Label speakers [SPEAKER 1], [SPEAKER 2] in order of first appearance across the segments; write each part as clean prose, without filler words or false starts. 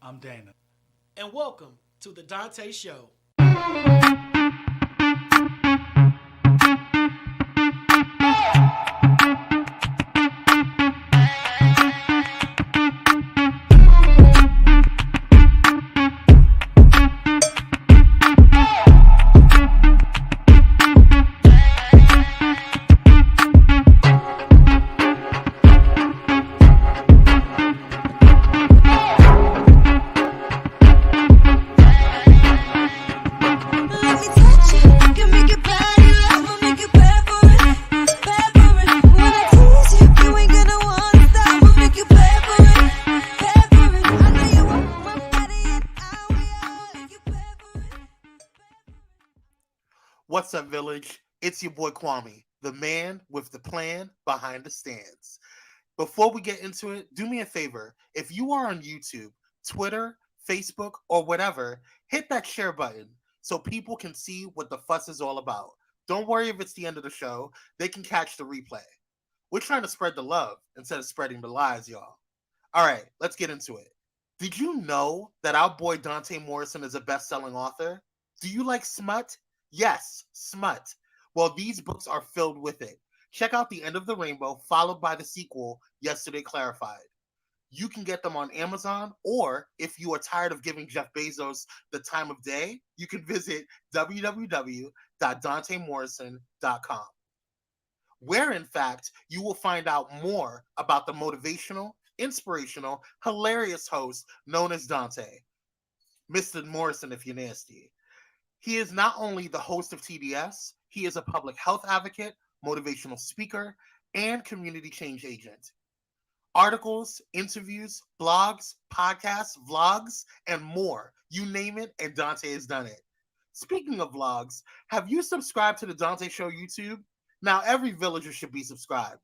[SPEAKER 1] I'm Dana.
[SPEAKER 2] And welcome to the Donta Show.
[SPEAKER 3] What's up, Village? It's your boy Kwame, the man with the plan behind the stands. Before we get into it, do me a favor. If you are on YouTube, Twitter, Facebook, or whatever, hit that share button so people can see what the fuss is all about. Don't worry if it's the end of the show, they can catch the replay. We're trying to spread the love instead of spreading the lies, y'all. All right, let's get into it. Did you know that our boy Donta Morrison is a best-selling author? Do you like smut? Yes, smut. Well, these books are filled with it. Check out The End of the Rainbow, followed by the sequel, Yesterday Clarified. You can get them on Amazon, or if you are tired of giving Jeff Bezos the time of day, you can visit www.dontamorrison.com, where, in fact, you will find out more about the motivational, inspirational, hilarious host known as Donta, Mr. Morrison if you're nasty. He is not only the host of TDS, he is a public health advocate, motivational speaker, and community change agent. Articles, interviews, blogs, podcasts, vlogs, and more. You name it, and Donta has done it. Speaking of vlogs, have you subscribed to the Donta Show YouTube? Now, every villager should be subscribed.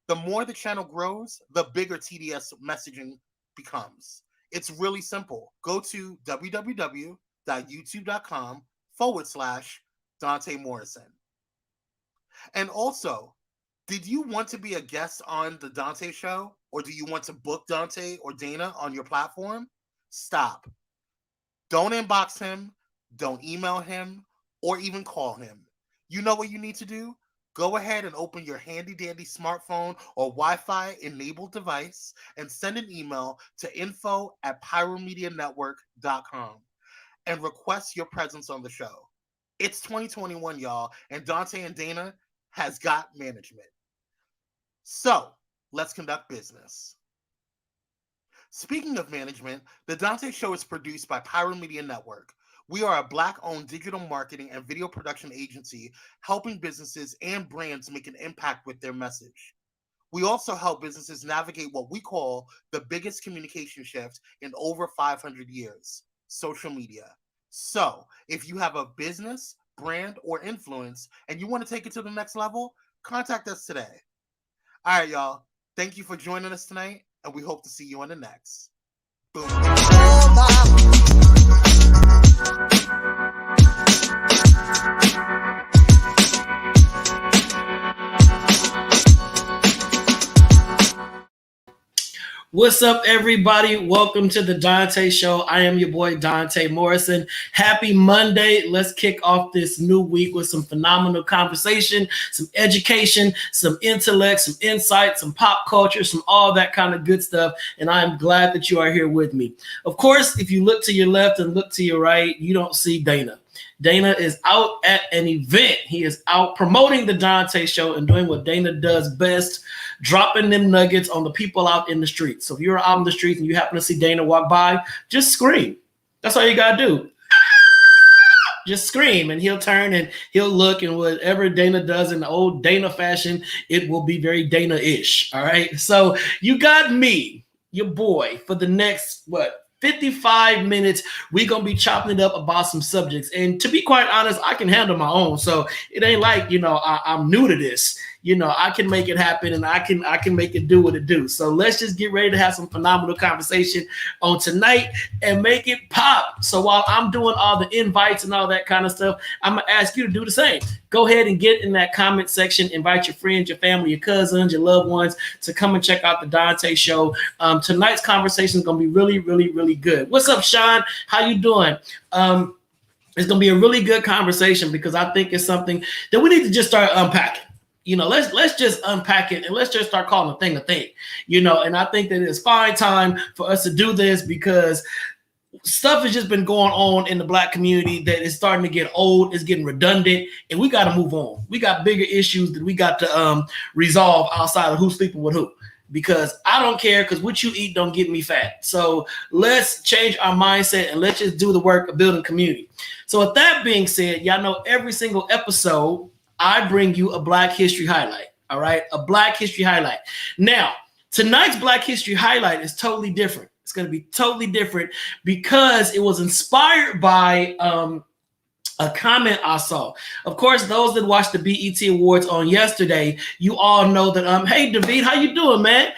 [SPEAKER 3] The more the channel grows, the bigger TDS messaging becomes. It's really simple. Go to www.youtube.com/Donta Morrison. And also, did you want to be a guest on the Donta Show, or do you want to book Donta or Dana on your platform? Stop. Don't inbox him, don't email him, or even call him. You know what you need to do? Go ahead and open your handy-dandy smartphone or Wi-Fi enabled device and send an email to info@pyromedianetwork.com and request your presence on the show. It's 2021, y'all, and Donta and Dana has got management. So, let's conduct business. Speaking of management, the Donta Show is produced by Pyro Media Network. We are a Black-owned digital marketing and video production agency helping businesses and brands make an impact with their message. We also help businesses navigate what we call the biggest communication shift in over 500 years, social media. So, if you have a business, brand, or influence, and you want to take it to the next level, contact us today. All right, y'all. Thank you for joining us tonight, and we hope to see you on the next. Boom.
[SPEAKER 2] What's up, everybody? Welcome to the Donta Show. I am your boy, Donta Morrison. Happy Monday. Let's kick off this new week with some phenomenal conversation, some education, some intellect, some insight, some pop culture, some all that kind of good stuff. And I'm glad that you are here with me. Of course, if you look to your left and look to your right, you don't see Dana. Dana is out at an event. He is out promoting the Donta Show and doing what Dana does best, dropping them nuggets on the people out in the streets. So if you're out in the streets and you happen to see Dana walk by, just scream. That's all you got to do. Just scream, and he'll turn and he'll look, and whatever Dana does in the old Dana fashion, it will be very Dana-ish. All right. So you got me, your boy, for the next, 55 minutes. We're going to be chopping it up about some subjects. And to be quite honest, I can handle my own. So it ain't like, I'm new to this. I can make it happen, and I can make it do what it do. So let's just get ready to have some phenomenal conversation on tonight and make it pop. So while I'm doing all the invites and all that kind of stuff, I'm gonna ask you to do the same. Go ahead and get in that comment section. Invite your friends, your family, your cousins, your loved ones to come and check out the Donta Show. Tonight's conversation is going to be really, really, really good. What's up, Sean? How you doing? It's going to be a really good conversation because I think it's something that we need to just start unpacking. Let's just unpack it and let's just start calling a thing a thing. And I think that it's fine time for us to do this because stuff has just been going on in the Black community that is starting to get old, it's getting redundant, and we got to move on. We got bigger issues that we got to resolve outside of who's sleeping with who. Because I don't care, because what you eat don't get me fat. So let's change our mindset and let's just do the work of building community. So with that being said, y'all know every single episode, I bring you a Black History highlight. All right, a Black History highlight. Now, tonight's Black History highlight is totally different. It's going to be totally different because it was inspired by a comment I saw. Of course, those that watched the BET Awards on yesterday, you all know that, hey, David, how you doing, man?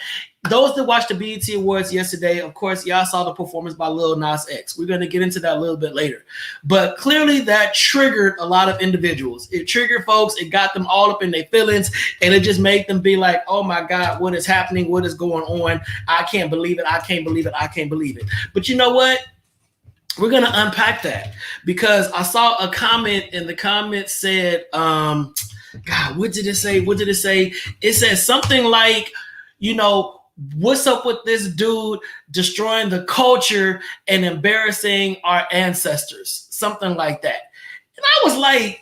[SPEAKER 2] Those that watched the BET Awards yesterday, of course, y'all saw the performance by Lil Nas X. We're going to get into that a little bit later. But clearly that triggered a lot of individuals. It triggered folks. It got them all up in their feelings. And it just made them be like, oh, my God, what is happening? What is going on? I can't believe it. I can't believe it. I can't believe it. But you know what? We're going to unpack that because I saw a comment and the comment said, God, what did it say? What did it say? It said something like, what's up with this dude destroying the culture and embarrassing our ancestors? Something like that. And I was like,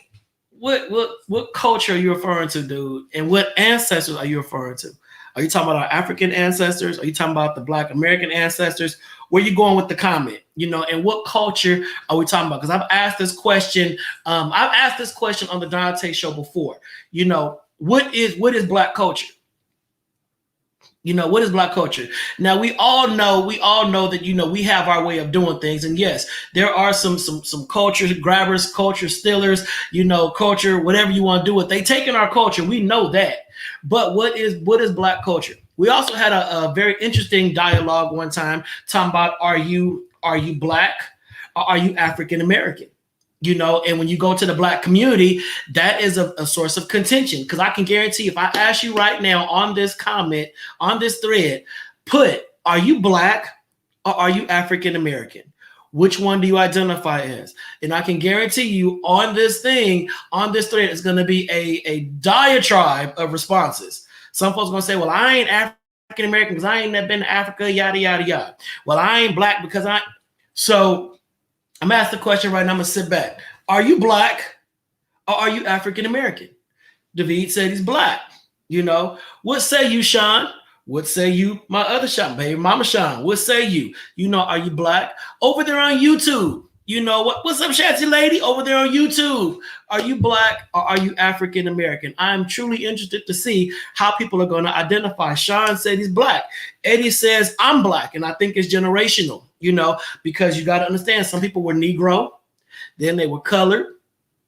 [SPEAKER 2] what culture are you referring to, dude? And what ancestors are you referring to? Are you talking about our African ancestors? Are you talking about the Black American ancestors? Where are you going with the comment? And what culture are we talking about? Because I've asked this question. I've asked this question on the Donta Show before. What is Black culture? What is Black culture? Now we all know that we have our way of doing things, and yes, there are some culture grabbers, culture stealers, culture, whatever you want to do with. They taking our culture. We know that. But what is Black culture? We also had a very interesting dialogue one time talking about are you Black or are you African American? And when you go to the Black community, that is a source of contention. Because I can guarantee if I ask you right now on this comment, on this thread, are you Black or are you African American? Which one do you identify as? And I can guarantee you on this thread, it's going to be a diatribe of responses. Some folks are going to say, well, I ain't African American because I ain't never been to Africa, yada, yada, yada. Well, I ain't Black because So I'm going to ask the question right now. I'm going to sit back. Are you Black or are you African American? David said he's Black. What say you, Sean? What say you, my other Sean, baby mama Sean? What say you? Are you Black? Over there on YouTube, what's up, Shanty lady? Over there on YouTube, are you Black or are you African American? I'm truly interested to see how people are going to identify. Sean said he's Black. Eddie says I'm Black, and I think it's generational, because you got to understand some people were Negro, then they were colored,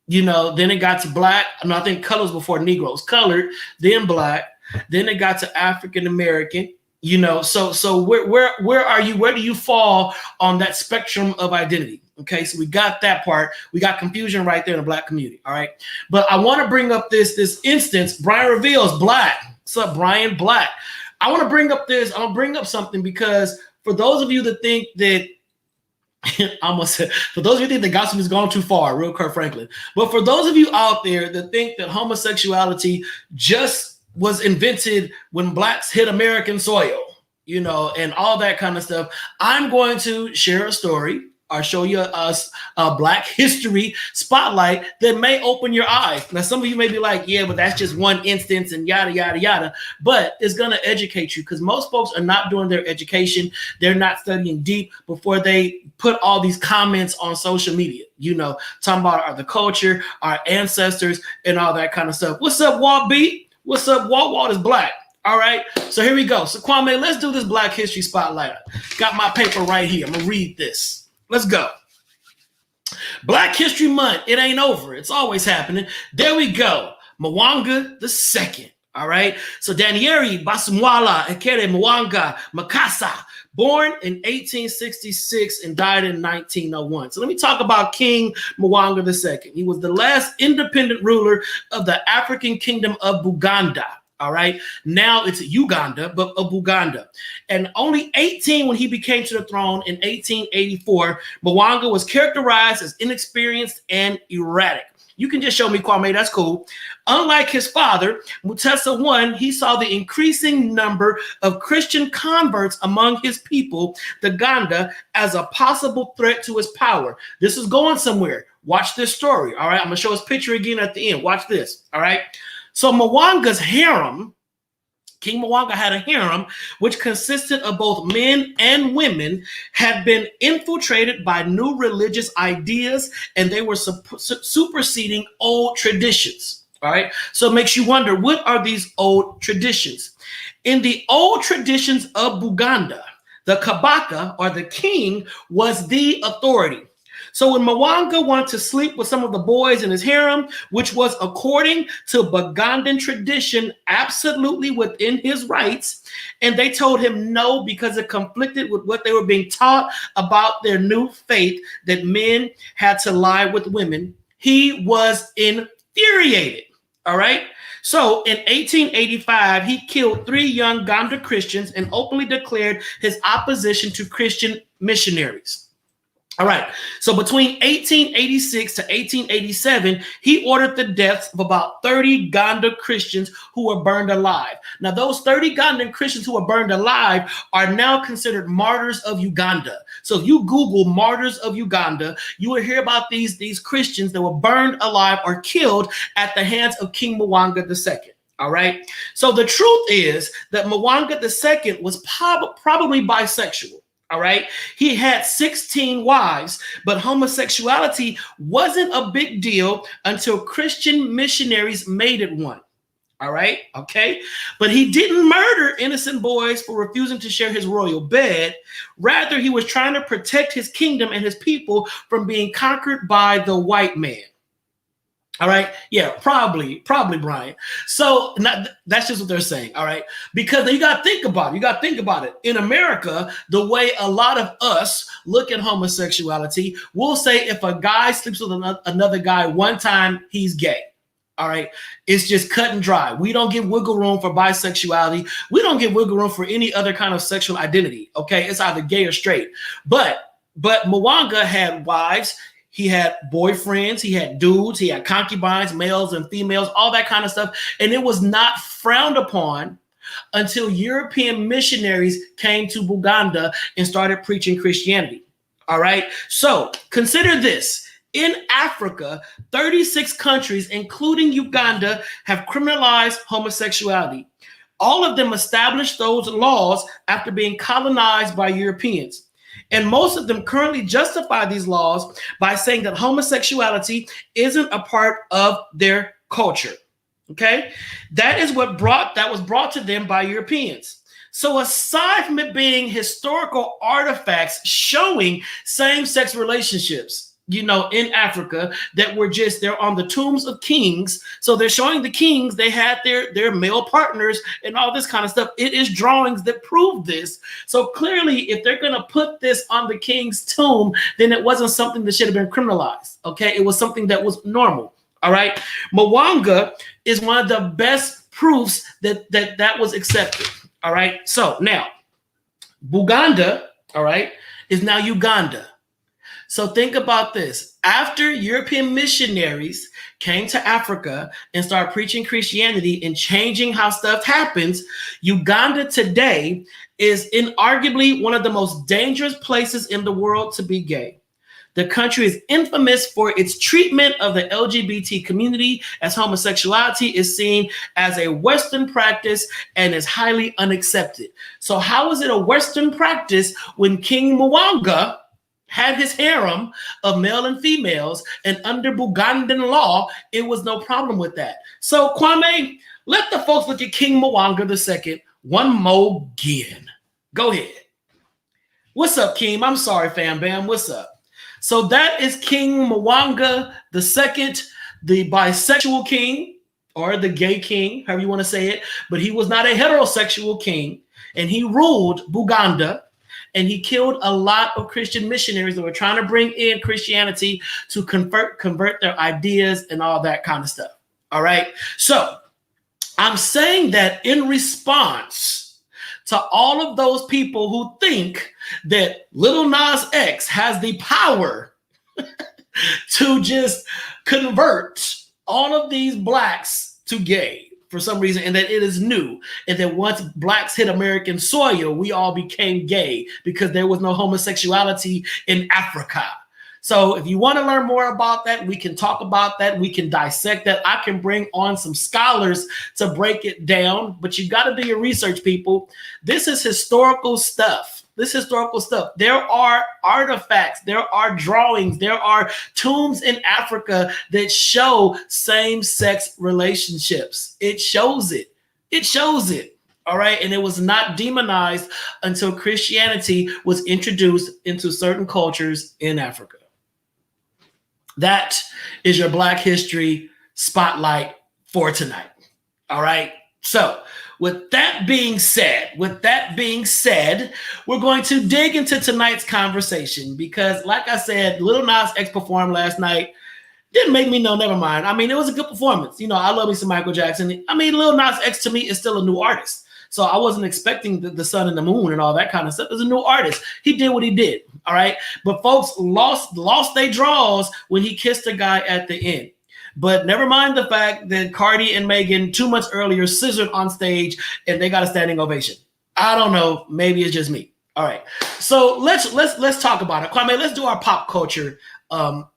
[SPEAKER 2] then it got to Black. I think color was before Negroes, colored, then Black. Then it got to African American, so where are you? Where do you fall on that spectrum of identity? Okay, so we got that part. We got confusion right there in the Black community. All right, but I want to bring up this instance. Brian reveals Black. What's up, Brian? Black. I want to bring up this. I'm gonna bring up something because for those of you that think that for those of you that think the gospel has gone too far, real Kurt Franklin. But for those of you out there that think that homosexuality just was invented when Blacks hit American soil, and all that kind of stuff, I'm going to share a story or show you a Black history spotlight that may open your eyes. Now, some of you may be like, yeah, but that's just one instance and yada, yada, yada. But it's going to educate you because most folks are not doing their education. They're not studying deep before they put all these comments on social media, talking about the culture, our ancestors, and all that kind of stuff. What's up, Walt B? What's up? Walt is Black. All right. So here we go. So Kwame, let's do this Black History Spotlight. Got my paper right here. I'm going to read this. Let's go. Black History Month. It ain't over. It's always happening. There we go. Mwanga II. All right. So Danieri Basumwala Ekere Mwanga Makasa, born in 1866 and died in 1901. So let me talk about King Mwanga II. He was the last independent ruler of the African kingdom of Buganda. All right. Now it's Uganda, but of Buganda. And only 18 when he became to the throne in 1884, Mwanga was characterized as inexperienced and erratic. You can just show me Kwame, that's cool. Unlike his father, Mutesa I, he saw the increasing number of Christian converts among his people, the Ganda, as a possible threat to his power. This is going somewhere. Watch this story, all right? I'm going to show his picture again at the end. Watch this, all right? So Mwanga's harem, King Mwanga had a harem which consisted of both men and women, had been infiltrated by new religious ideas, and they were superseding old traditions. All right. So it makes you wonder, what are these old traditions? In the old traditions of Buganda, the Kabaka, or the king, was the authority. So when Mwanga wanted to sleep with some of the boys in his harem, which was according to Bugandan tradition, absolutely within his rights, and they told him no because it conflicted with what they were being taught about their new faith that men had to lie with women, he was infuriated. All right. So in 1885, he killed 3 young Ganda Christians and openly declared his opposition to Christian missionaries. All right. So between 1886 to 1887, he ordered the deaths of about 30 Ganda Christians who were burned alive. Now, those 30 Ghanaian Christians who were burned alive are now considered martyrs of Uganda. So if you Google martyrs of Uganda, you will hear about these Christians that were burned alive or killed at the hands of King Mwanga II. All right. So the truth is that Mwanga II was probably bisexual. All right. He had 16 wives, but homosexuality wasn't a big deal until Christian missionaries made it one. All right. Okay. But he didn't murder innocent boys for refusing to share his royal bed. Rather, he was trying to protect his kingdom and his people from being conquered by the white man. All right. Yeah, probably, Brian. So that's just what they're saying. All right. Because you got to think about it. In America, the way a lot of us look at homosexuality, we'll say if a guy sleeps with another guy one time, he's gay. All right. It's just cut and dry. We don't give wiggle room for bisexuality. We don't give wiggle room for any other kind of sexual identity. Okay. It's either gay or straight. But Mwanga had wives. He had boyfriends, he had dudes, he had concubines, males and females, all that kind of stuff. And it was not frowned upon until European missionaries came to Buganda and started preaching Christianity. All right. So consider this. In Africa, 36 countries, including Uganda, have criminalized homosexuality. All of them established those laws after being colonized by Europeans. And most of them currently justify these laws by saying that homosexuality isn't a part of their culture. Okay, that was brought to them by Europeans. So aside from it being historical artifacts showing same-sex relationships, in Africa they're on the tombs of kings. So they're showing the kings, they had their male partners and all this kind of stuff. It is drawings that prove this. So clearly, if they're going to put this on the king's tomb, then it wasn't something that should have been criminalized. Okay. It was something that was normal. All right. Mwanga is one of the best proofs that was accepted. All right. So now Buganda, all right, is now Uganda. So think about this. After European missionaries came to Africa and started preaching Christianity and changing how stuff happens, Uganda today is inarguably one of the most dangerous places in the world to be gay. The country is infamous for its treatment of the LGBT community, as homosexuality is seen as a Western practice and is highly unaccepted. So how is it a Western practice when King Mwanga had his harem of male and females, and under Bugandan law, it was no problem with that. So Kwame, let the folks look at King Mwanga II one more again. Go ahead. What's up, King? I'm sorry, fam bam. What's up? So that is King Mwanga II, the bisexual king. or the gay king, however you want to say it, but he was not a heterosexual king, and he ruled Buganda, and he killed a lot of Christian missionaries that were trying to bring in Christianity to convert their ideas and all that kind of stuff. All right. So I'm saying that in response to all of those people who think that Lil Nas X has the power to just convert all of these blacks to gay for some reason, and that it is new, and that once blacks hit American soil, we all became gay because there was no homosexuality in Africa. So if you want to learn more about that, we can talk about that. We can dissect that. I can bring on some scholars to break it down, but you got to do your research, people. This is historical stuff. This historical stuff. There are artifacts, there are drawings, there are tombs in Africa that show same-sex relationships. It shows it. It shows it. All right. And it was not demonized until Christianity was introduced into certain cultures in Africa. That is your Black History Spotlight for tonight. All right. So with that being said, we're going to dig into tonight's conversation because, like I said, Lil Nas X performed last night. Didn't make me know, never mind. I mean, it was a good performance. You know, I love me some Michael Jackson. I mean, Lil Nas X to me is still a new artist. So I wasn't expecting the sun and the moon and all that kind of stuff. As a new artist, he did what he did. All right. But folks lost their draws when he kissed a guy at the end. But never mind the fact that Cardi and Megan 2 months earlier scissored on stage and they got a standing ovation. I don't know. Maybe it's just me. All right. So let's talk about it. Kwame, let's do our pop culture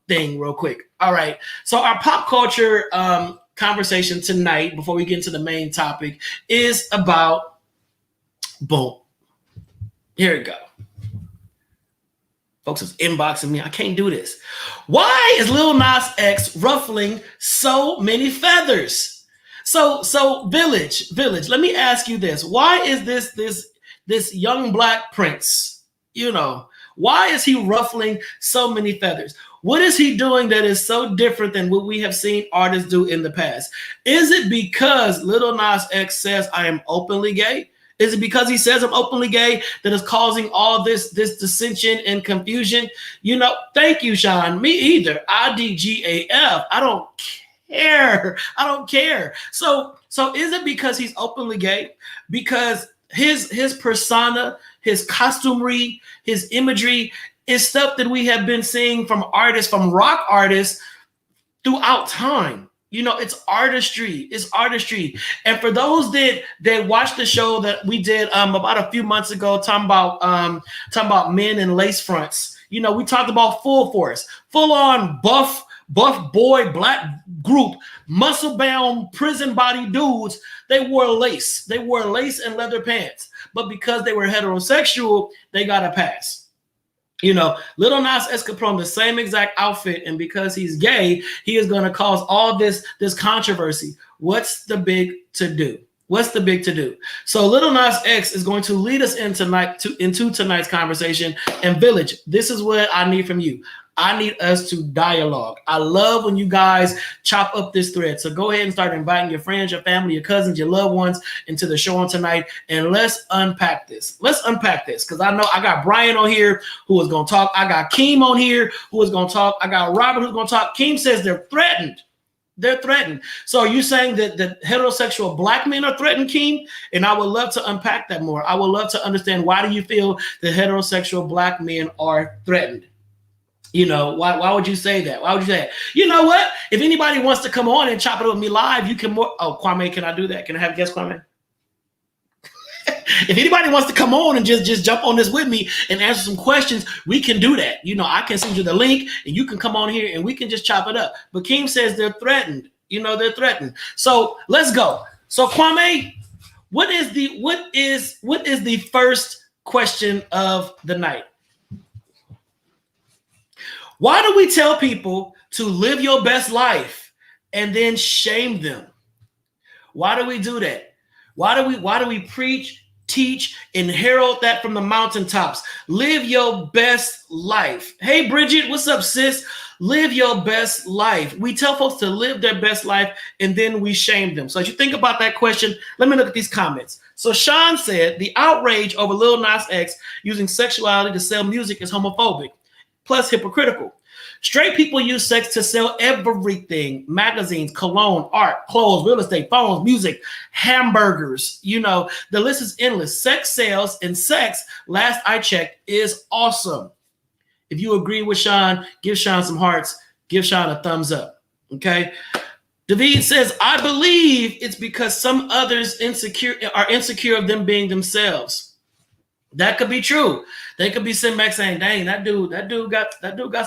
[SPEAKER 2] thing real quick. All right. So our pop culture conversation tonight, before we get into the main topic, is about boom. Here we go. Folks is inboxing me. I can't do this. Why is Lil Nas X ruffling so many feathers? So Village, let me ask you this. Why is this young Black prince, you know, why is he ruffling so many feathers? What is he doing that is so different than what we have seen artists do in the past? Is it because Lil Nas X says I am openly gay? Is it because he says I'm openly gay that is causing all this dissension and confusion? You know, thank you, Sean. Me either. IDGAF. I don't care. I don't care. So is it because he's openly gay? Because his persona, his costumery, his imagery is stuff that we have been seeing from artists, from rock artists throughout time. You know, it's artistry. It's artistry. And for those that watched the show that we did about a few months ago, talking about men in lace fronts, you know, we talked about Full Force, full on buff boy Black group, muscle bound prison body dudes. They wore lace. They wore lace and leather pants. But because they were heterosexual, they got a pass. You know, Lil Nas X could put on the same exact outfit, and because he's gay, he is going to cause all this controversy. What's the big to do? What's the big to do? So Lil Nas X is going to lead us into tonight's conversation. And Village, this is what I need from you. I need us to dialogue. I love when you guys chop up this thread. So go ahead and start inviting your friends, your family, your cousins, your loved ones into the show on tonight. And let's unpack this. Let's unpack this. Because I know I got Brian on here who is going to talk. I got Keem on here who is going to talk. I got Robert who's going to talk. Keem says they're threatened. They're threatened. So are you saying that the heterosexual Black men are threatened, Keem? And I would love to unpack that more. I would love to understand, why do you feel that heterosexual Black men are threatened? You know, why would you say that? Why would you say that? You know what? If anybody wants to come on and chop it with me live, you can Kwame, can I do that? Can I have a guest, Kwame? If anybody wants to come on and just jump on this with me and answer some questions, we can do that. You know, I can send you the link and you can come on here and we can just chop it up. But Keem says they're threatened. You know, they're threatened. So let's go. So Kwame, what is the first question of the night? Why do we tell people to live your best life and then shame them? Why do we do that? Why do we preach, teach, and herald that from the mountaintops? Live your best life. Hey, Bridget, what's up, sis? Live your best life. We tell folks to live their best life and then we shame them. So as you think about that question, let me look at these comments. So Sean said, the outrage over Lil Nas X using sexuality to sell music is homophobic, plus hypocritical. Straight people use sex to sell everything: magazines, cologne, art, clothes, real estate, phones, music, hamburgers. You know, the list is endless. Sex sells, and sex, last I checked, is awesome. If you agree with Sean, give Sean some hearts. Give Sean a thumbs up. Okay. David says, I believe it's because some others are insecure of them being themselves. That could be true. They could be sitting back saying, dang, that dude got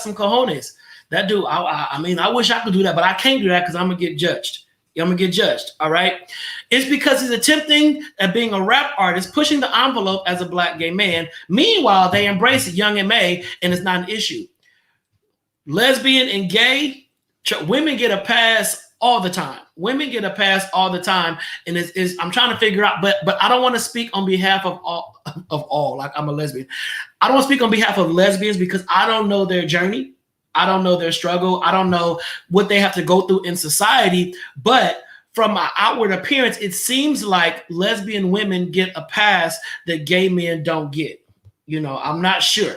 [SPEAKER 2] some cojones. That dude, I mean, I wish I could do that, but I can't do that because I'm gonna get judged. I'm gonna get judged. All right. It's because he's attempting at being a rap artist, pushing the envelope as a black gay man. Meanwhile, they embrace Young M.A. and it's not an issue. Lesbian and gay, women get a pass all the time. Women get a pass all the time. And I'm trying to figure out, but I don't want to speak on behalf of all, like I'm a lesbian. I don't want to speak on behalf of lesbians because I don't know their journey. I don't know their struggle. I don't know what they have to go through in society. But from my outward appearance, it seems like lesbian women get a pass that gay men don't get. You know, I'm not sure.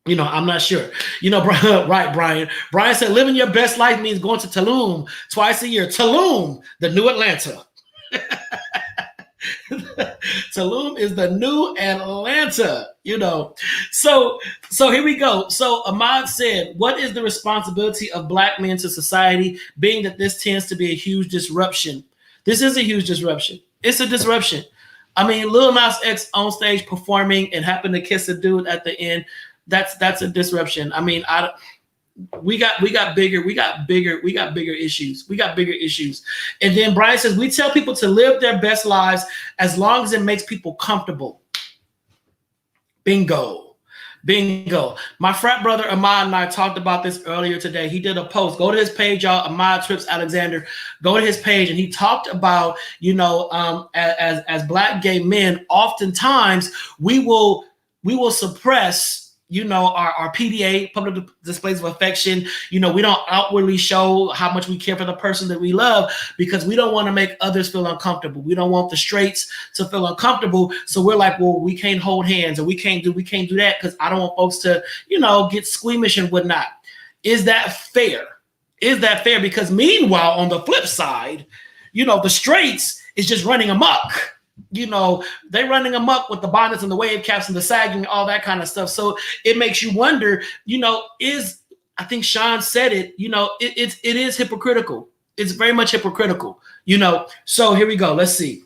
[SPEAKER 2] I'm not sure. Right, Brian. Brian said, living your best life means going to Tulum twice a year. Tulum, the new Atlanta. Tulum is the new Atlanta, So here we go. So Ahmad said, what is the responsibility of black men to society, being that this tends to be a huge disruption? This is a huge disruption. It's a disruption. I mean, Lil Nas X on stage performing and happened to kiss a dude at the end. That's a disruption. I mean, we got bigger issues. We got bigger issues. And then Brian says, we tell people to live their best lives as long as it makes people comfortable. Bingo. My frat brother Ahmad and I talked about this earlier today. He did a post. Go to his page, y'all. Ahmad Trips Alexander. Go to his page, and he talked about, as black gay men, oftentimes we will suppress our PDA, public displays of affection. We don't outwardly show how much we care for the person that we love because we don't want to make others feel uncomfortable. We don't want the straights to feel uncomfortable. So we're like, well, we can't hold hands, or we can't do that because I don't want folks to, get squeamish and whatnot. Is that fair? Because meanwhile, on the flip side, the straights is just running amok. They're running amok with the bonnets and the wave caps and the sagging, all that kind of stuff. So it makes you wonder, I think Sean said it, it is hypocritical. It's very much hypocritical, So here we go. Let's see.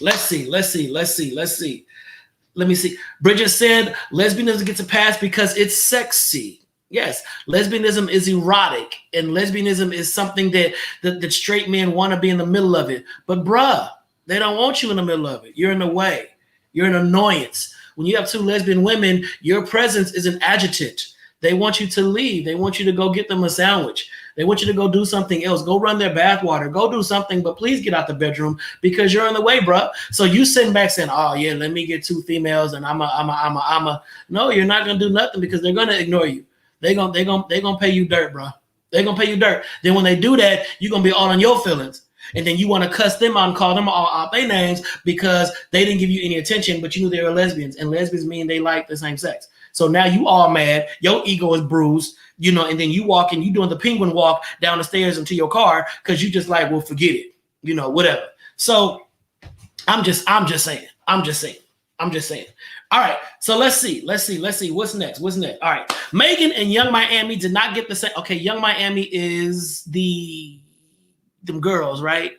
[SPEAKER 2] Let me see. Bridget said lesbianism gets a pass because it's sexy. Yes, lesbianism is erotic, and lesbianism is something that straight men want to be in the middle of it. But bruh, they don't want you in the middle of it. You're in the way. You're an annoyance. When you have two lesbian women, your presence is an adjutant. They want you to leave. They want you to go get them a sandwich. They want you to go do something else. Go run their bathwater. Go do something, but please get out the bedroom because you're in the way, bro. So you sitting back saying, oh yeah, let me get two females and I'm a. No, you're not gonna do nothing because they're gonna ignore you. They're gonna pay you dirt, bro. They're gonna pay you dirt. Then when they do that, you're gonna be all in your feelings. And then you want to cuss them out and call them all out their names because they didn't give you any attention, but you knew they were lesbians. And lesbians mean they like the same sex. So now you all mad. Your ego is bruised, and then you walk and you doing the penguin walk down the stairs into your car because you just like, well, forget it, whatever. So I'm just saying. All right. So let's see. What's next? All right. Megan and Young Miami did not get the same. Okay. Young Miami is them girls, right?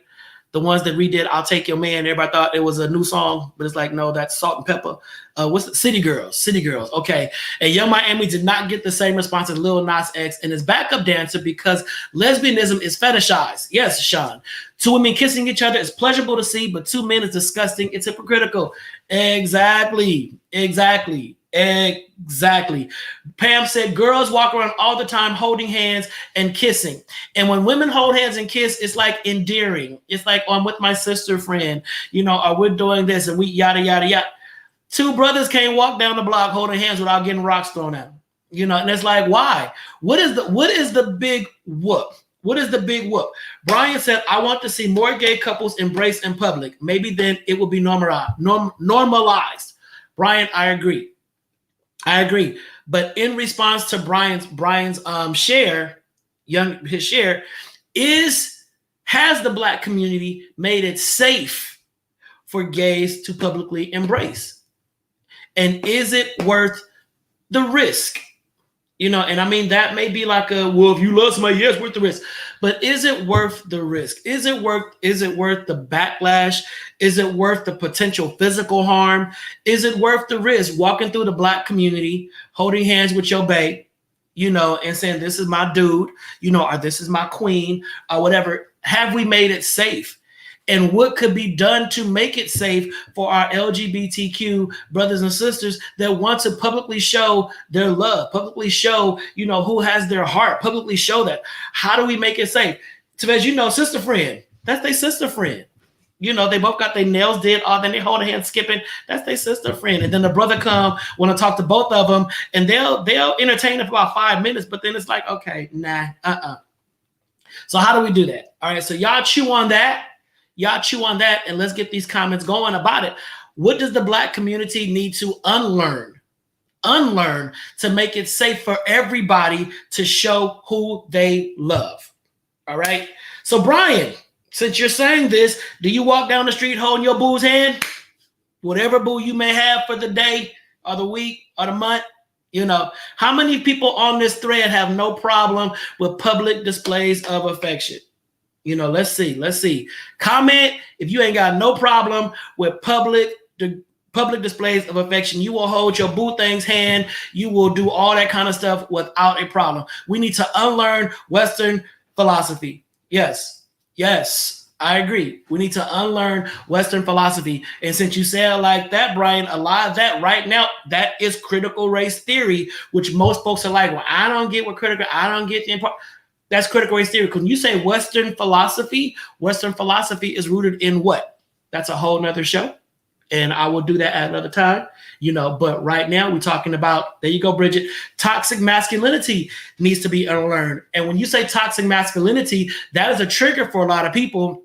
[SPEAKER 2] The ones that redid I'll Take Your Man. Everybody thought it was a new song, but it's like, no, that's Salt and Pepper. What's the City Girls? Okay. And Young Miami did not get the same response as Lil Nas X and his backup dancer because lesbianism is fetishized. Yes, Sean. Two women kissing each other is pleasurable to see, but two men is disgusting. It's hypocritical. Exactly. Pam said girls walk around all the time holding hands and kissing. And when women hold hands and kiss, it's like endearing. It's like, oh, I'm with my sister friend, or we're doing this and we yada, yada, yada. Two brothers can't walk down the block holding hands without getting rocks thrown at them. And it's like, why? What is the big whoop? What is the big whoop? Brian said, I want to see more gay couples embrace in public. Maybe then it will be normalized. Brian, I agree. But in response to Brian's share, his share, has the Black community made it safe for gays to publicly embrace? And is it worth the risk? And I mean, that may be like well, if you love somebody, yes, worth the risk. But is it worth the risk? Is it worth the backlash? Is it worth the potential physical harm? Is it worth the risk walking through the Black community, holding hands with your babe, and saying, this is my dude, or this is my queen, or whatever? Have we made it safe? And what could be done to make it safe for our LGBTQ brothers and sisters that want to publicly show their love, publicly show, who has their heart, publicly show that? How do we make it safe? Tevez, sister friend, that's their sister friend. They both got their nails did, then they hold a hand skipping. That's their sister friend. And then the brother come, want to talk to both of them, and they'll entertain it for about 5 minutes, but then it's like, okay, nah, So how do we do that? All right, so y'all chew on that. And let's get these comments going about it. What does the Black community need to unlearn to make it safe for everybody to show who they love? All right. So Brian, since you're saying this, do you walk down the street holding your boo's hand? Whatever boo you may have for the day or the week or the month? How many people on this thread have no problem with public displays of affection? Let's see. Comment if you ain't got no problem with public displays of affection. You will hold your boo thing's hand. You will do all that kind of stuff without a problem. We need to unlearn Western philosophy. Yes, I agree. We need to unlearn Western philosophy. And since you say it like that, Brian, a lot of that right now, that is critical race theory, which most folks are like, well, I don't get the important. That's critical race theory. When you say Western philosophy is rooted in what? That's a whole nother show. And I will do that at another time, but right now we're talking about, there you go, Bridget, toxic masculinity needs to be unlearned. And when you say toxic masculinity, that is a trigger for a lot of people,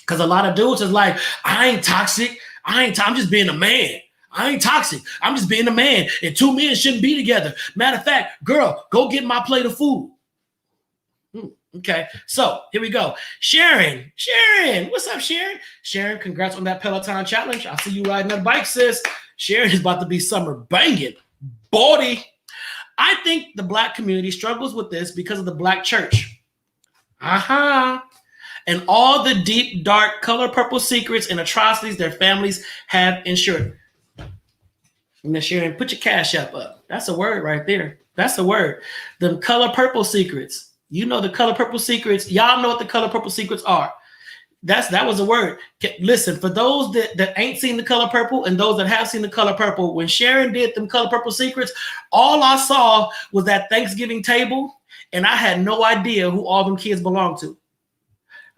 [SPEAKER 2] because a lot of dudes is like, I ain't toxic. I'm just being a man. I ain't toxic. I'm just being a man. And two men shouldn't be together. Matter of fact, girl, go get my plate of food. Okay, so here we go. Sharon, what's up, Sharon? Sharon, congrats on that Peloton challenge. I see you riding that bike, sis. Sharon is about to be summer banging. Body. I think the Black community struggles with this because of the Black church. And all the deep, dark, color purple secrets and atrocities their families have ensured. And Sharon, put your cash up. That's a word right there. That's a word. The color purple secrets. The color purple secrets. Y'all know what the color purple secrets are. That was a word. Listen, for those that ain't seen the color purple and those that have seen the color purple, when Sharon did them color purple secrets, all I saw was that Thanksgiving table, and I had no idea who all them kids belonged to.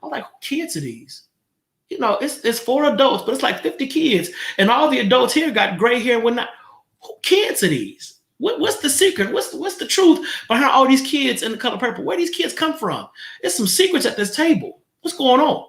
[SPEAKER 2] I'm like, who kids are these? It's 4 adults, but it's like 50 kids, and all the adults here got gray hair and whatnot. Who kids are these? What's the secret? What's the truth behind all these kids in the color purple? Where these kids come from? There's some secrets at this table. What's going on?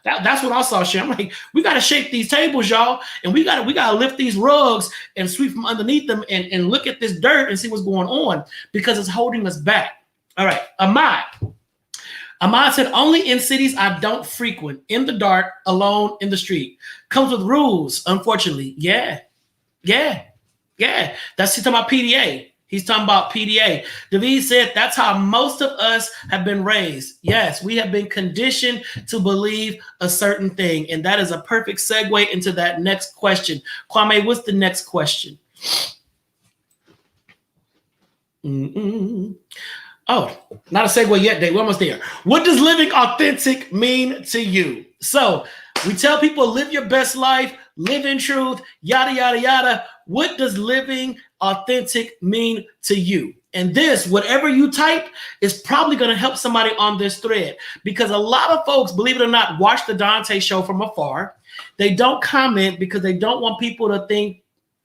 [SPEAKER 2] That's what I saw, Sharon. I'm like, we got to shake these tables, y'all, and we got to lift these rugs and sweep from underneath them and look at this dirt and see what's going on, because it's holding us back. All right, Ahmad said, only in cities I don't frequent, in the dark, alone in the street. Comes with rules, unfortunately. Yeah. He's talking about PDA. David said, that's how most of us have been raised. Yes, we have been conditioned to believe a certain thing. And that is a perfect segue into that next question. Kwame, what's the next question? Oh, not a segue yet, Dave. We're almost there. What does living authentic mean to you? So we tell people, live your best life, live in truth, yada, yada, yada. What does living authentic mean to you? And this, whatever you type, is probably going to help somebody on this thread, because a lot of folks, believe it or not, watch the Donta show from afar. They don't comment because they don't want people to think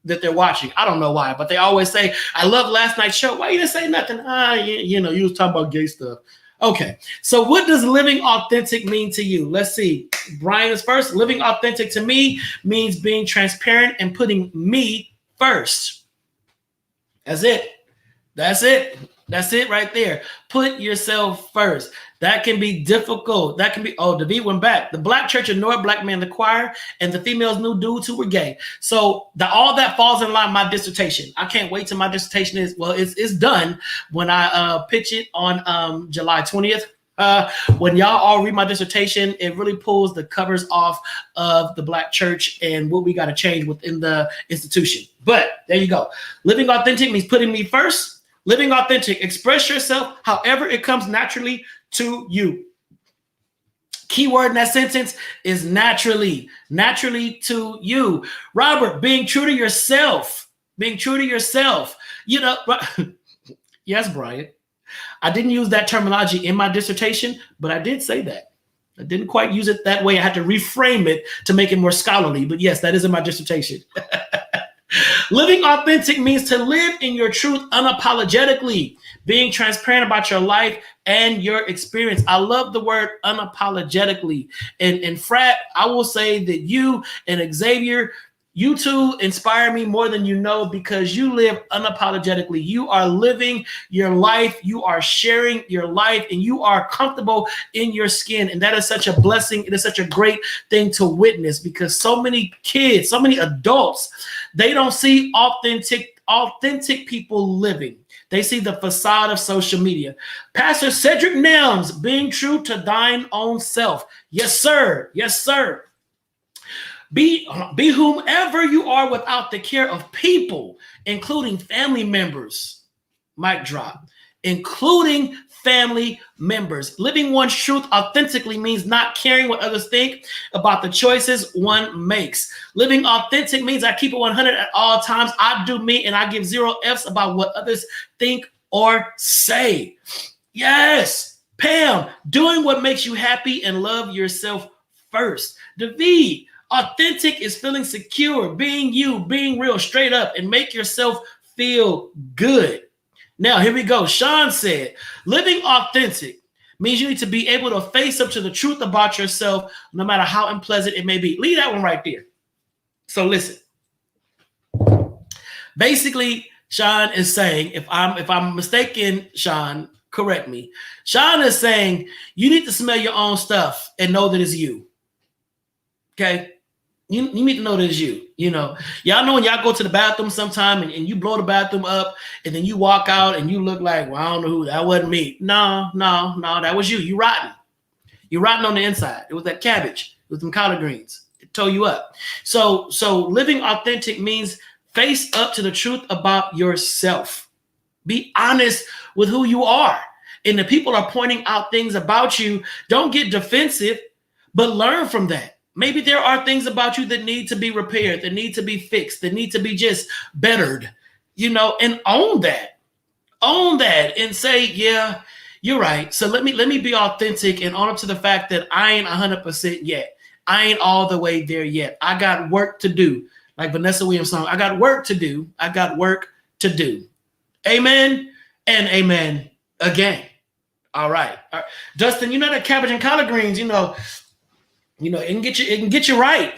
[SPEAKER 2] that they're watching. I don't know why, but they always say, I love last night's show. Why you didn't say nothing? You know, you was talking about gay stuff. Okay, so what does living authentic mean to you? Let's see. Brian is first. Living authentic to me means being transparent and putting me first. That's it. That's it. That's it right there. Put yourself first. That can be difficult. That can be, oh, David went back. The black church ignored black men in the choir, and the females knew dudes who were gay. So all that falls in line with my dissertation. I can't wait till my dissertation is, well, it's done when I pitch it on July 20th. When y'all all read my dissertation, it really pulls the covers off of the black church and what we got to change within the institution. But there you go. Living authentic means putting me first. Living authentic, express yourself however it comes naturally to you. Key word in that sentence is naturally to you. Robert, being true to yourself, you know, yes, Brian, I didn't use that terminology in my dissertation, but I did say that. I didn't quite use it that way. I had to reframe it to make it more scholarly, but yes, that is in my dissertation. Living authentic means to live in your truth unapologetically, being transparent about your life and your experience. I love the word unapologetically. And Frat, I will say that you and Xavier, you two inspire me more than you know, because you live unapologetically. You are living your life. You are sharing your life, and you are comfortable in your skin. And that is such a blessing. It is such a great thing to witness, because so many kids, so many adults, they don't see authentic people living. They see the facade of social media. Pastor Cedric Nelms, being true to thine own self. Yes, sir. Yes, sir. Be whomever you are without the care of people, including family members. Mic drop. Including family members. Living one's truth authentically means not caring what others think about the choices one makes. Living authentic means I keep it 100 at all times. I do me, and I give 0 F's about what others think or say. Yes, Pam, doing what makes you happy and love yourself first. David, authentic is feeling secure, being you, being real, straight up, and make yourself feel good. Now, here we go. Sean said, living authentic means you need to be able to face up to the truth about yourself, no matter how unpleasant it may be. Leave that one right there. So listen. Basically, Sean is saying, if I'm mistaken, Sean, correct me. Sean is saying you need to smell your own stuff and know that it's you. Okay? You need to know that it's you. You know, y'all know when y'all go to the bathroom sometime and you blow the bathroom up, and then you walk out and you look like, well, I don't know who, that wasn't me. No, that was you. You rotten. You're rotten on the inside. It was that cabbage. It was them collard greens. It tore you up. So living authentic means face up to the truth about yourself. Be honest with who you are. And the people are pointing out things about you. Don't get defensive, but learn from that. Maybe there are things about you that need to be repaired, that need to be fixed, that need to be just bettered, you know, and own that and say, yeah, you're right. So let me be authentic and own up to the fact that I ain't 100% yet. I ain't all the way there yet. I got work to do. Like Vanessa Williams' song, I got work to do. I got work to do. Amen and amen again. All right. Dustin, you know that cabbage and collard greens, you know, it can get you right.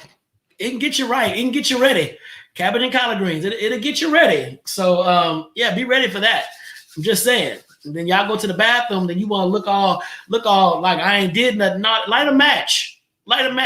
[SPEAKER 2] It can get you right. It can get you ready. Cabbage and collard greens. It'll get you ready. So yeah, be ready for that. I'm just saying. And then y'all go to the bathroom, then you want to look all like I ain't did nothing. Not light a match.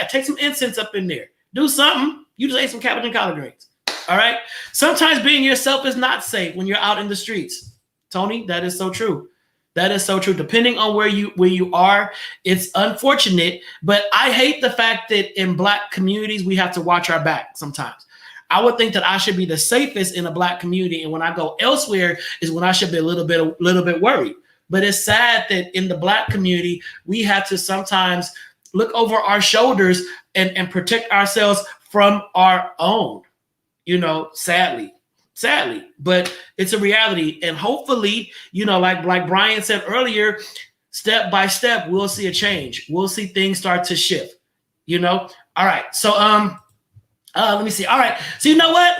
[SPEAKER 2] Take some incense up in there. Do something. You just ate some cabbage and collard greens. All right. Sometimes being yourself is not safe when you're out in the streets. Tony, that is so true. That is so true. Depending on where you are, it's unfortunate, but I hate the fact that in Black communities, we have to watch our back sometimes. I would think that I should be the safest in a Black community, and when I go elsewhere is when I should be a little bit worried. But it's sad that in the Black community, we have to sometimes look over our shoulders and protect ourselves from our own, you know, sadly, but it's a reality. And hopefully, you know, like Brian said earlier, step by step, we'll see a change. We'll see things start to shift, you know? All right. So, let me see. All right. So you know what?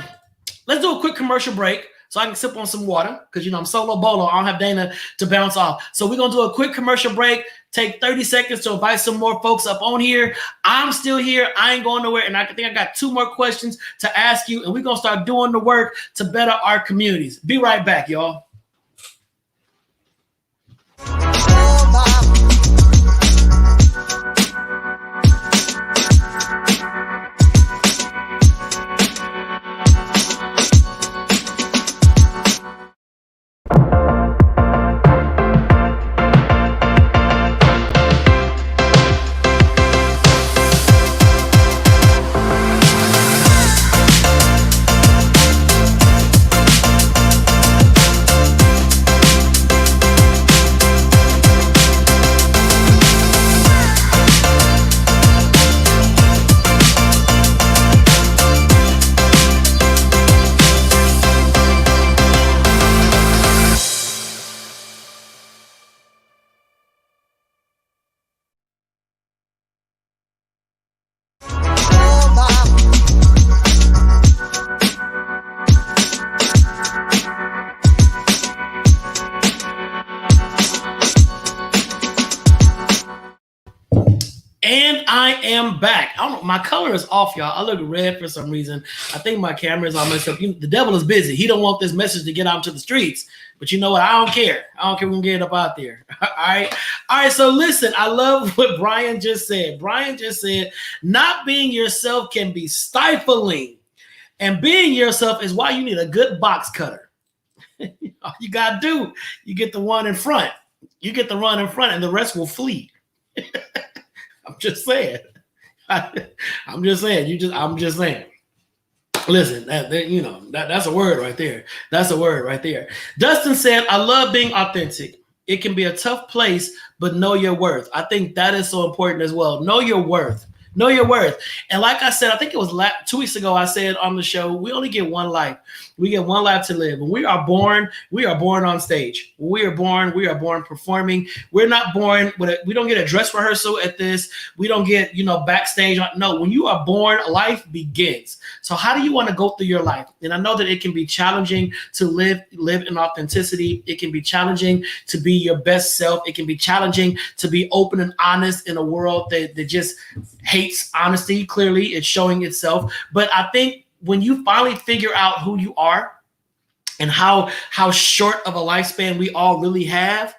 [SPEAKER 2] let's do a quick commercial break so I can sip on some water because, I'm solo bolo. I don't have Dana to bounce off. So we're going to do a quick commercial break, take 30 seconds to invite some more folks up on here. I'm still here. I ain't going nowhere. And I think I got 2 more questions to ask you, and we're going to start doing the work to better our communities. Be right back, y'all. And I am back. I don't know, my color is off, y'all. I look red for some reason. I think my camera is all messed up. The devil is busy. He don't want this message to get out to the streets. But you know what? I don't care. I don't care. We can get it up out there. All right. All right. So listen, I love what Brian just said. Brian just said, not being yourself can be stifling. And being yourself is why you need a good box cutter. All you got to do, you get the one in front. You get the one in front and the rest will flee. I'm just saying. I'm just saying. I'm just saying. Listen, that's a word right there. That's a word right there. Dustin said, I love being authentic. It can be a tough place, but know your worth. I think that is so important as well. Know your worth. Know your worth. And like I said, I think it was 2 weeks ago, I said on the show, we only get one life. We get one life to live. When we are born on stage. When we are born performing. We're not born we don't get a dress rehearsal at this. We don't get, backstage. No, when you are born, life begins. So how do you want to go through your life? And I know that it can be challenging to live in authenticity. It can be challenging to be your best self. It can be challenging to be open and honest in a world that just hates honesty. Clearly, it's showing itself. But I think when you finally figure out who you are and how short of a lifespan we all really have,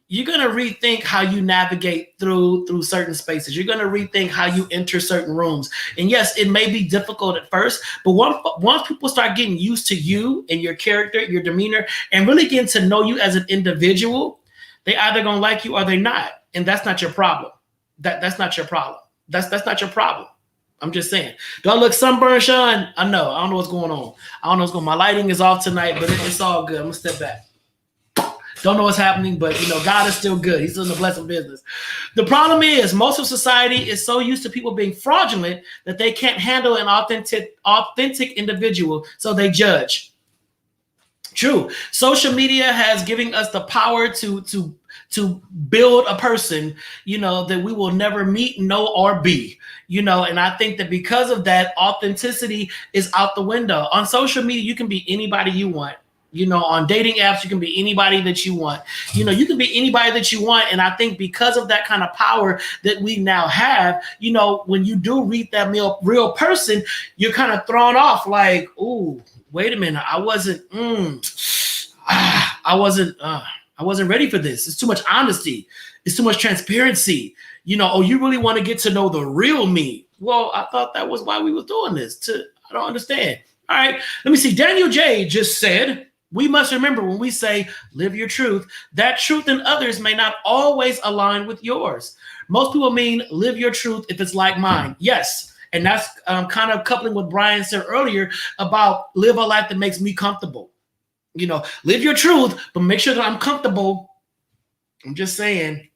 [SPEAKER 2] you're going to rethink how you navigate through certain spaces. You're going to rethink how you enter certain rooms. And yes, it may be difficult at first, but once people start getting used to you and your character, your demeanor, and really getting to know you as an individual, they either going to like you or they're not. And that's not your problem. That's not your problem. That's not your problem. I'm just saying. Do I look sunburned, Sean? I know. I don't know what's going on. I don't know what's going on. My lighting is off tonight, but it's all good. I'm going to step back. Don't know what's happening, but God is still good. He's still in the blessing business. The problem is most of society is so used to people being fraudulent that they can't handle an authentic individual, so they judge. True. Social media has given us the power to build a person, that we will never meet, know, or be, and I think that because of that, authenticity is out the window. On social media, you can be anybody you want. On dating apps, you can be anybody that you want. You can be anybody that you want. And I think because of that kind of power that we now have, when you do read that real person, you're kind of thrown off like, ooh, wait a minute. I wasn't ready for this. It's too much honesty. It's too much transparency. You really want to get to know the real me. Well, I thought that was why we were doing this. I don't understand. All right, let me see. Daniel J just said, we must remember when we say live your truth, that truth in others may not always align with yours. Most people mean live your truth if it's like mine. Yes. And that's kind of coupling what Brian said earlier about live a life that makes me comfortable. Live your truth, but make sure that I'm comfortable. I'm just saying.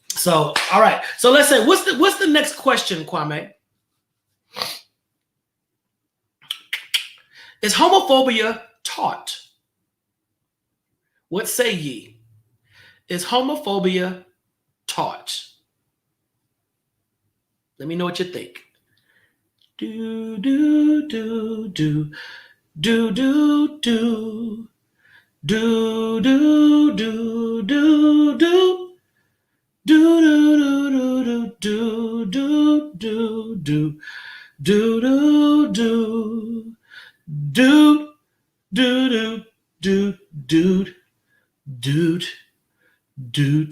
[SPEAKER 2] So, all right. So let's say, what's the next question, Kwame? Is homophobia taught? What say ye? Is homophobia taught? Let me know what you think. Do do do do do do do do do do do do. Do do do do do do do do do do do do do do do do.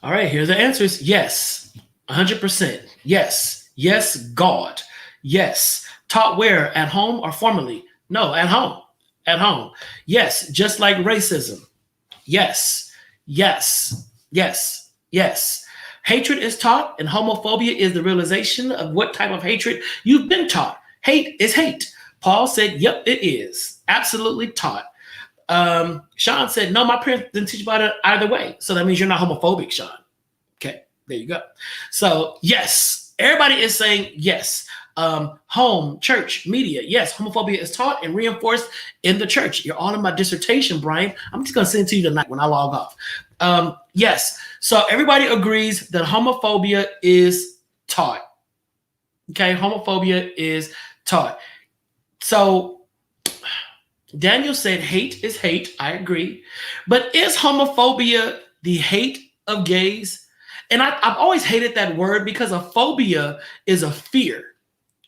[SPEAKER 2] All right, here are the answers. Yes, 100%. Yes. Yes, God. Yes. Taught where? At home or formally? No, at home. At home. Yes, just like racism. Yes. Yes. Yes. Yes. Hatred is taught, and homophobia is the realization of what type of hatred you've been taught. Hate is hate. Paul said, yep, it is. Absolutely taught. Sean said, no, my parents didn't teach about it either way. So that means you're not homophobic, Sean. Okay, there you go. So yes, everybody is saying yes. Home, church, media, yes, homophobia is taught and reinforced in the church. You're all in my dissertation, Brian. I'm just gonna send it to you tonight when I log off. Yes, so everybody agrees that homophobia is taught. Okay, homophobia is taught. So Daniel said hate is hate. I agree. But is homophobia the hate of gays? And I've always hated that word because a phobia is a fear.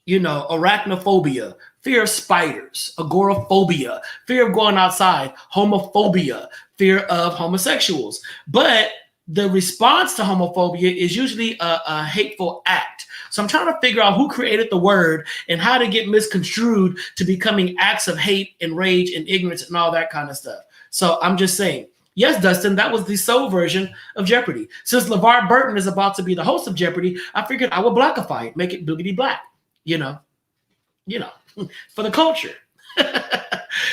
[SPEAKER 2] You know, arachnophobia, fear of spiders, agoraphobia, fear of going outside, homophobia, fear of homosexuals. But the response to homophobia is usually a hateful act. So I'm trying to figure out who created the word and how to get misconstrued to becoming acts of hate and rage and ignorance and all that kind of stuff. So I'm just saying, yes, Dustin, that was the soul version of Jeopardy. Since LeVar Burton is about to be the host of Jeopardy, I figured I would blackify it, make it boogity black, you know, for the culture.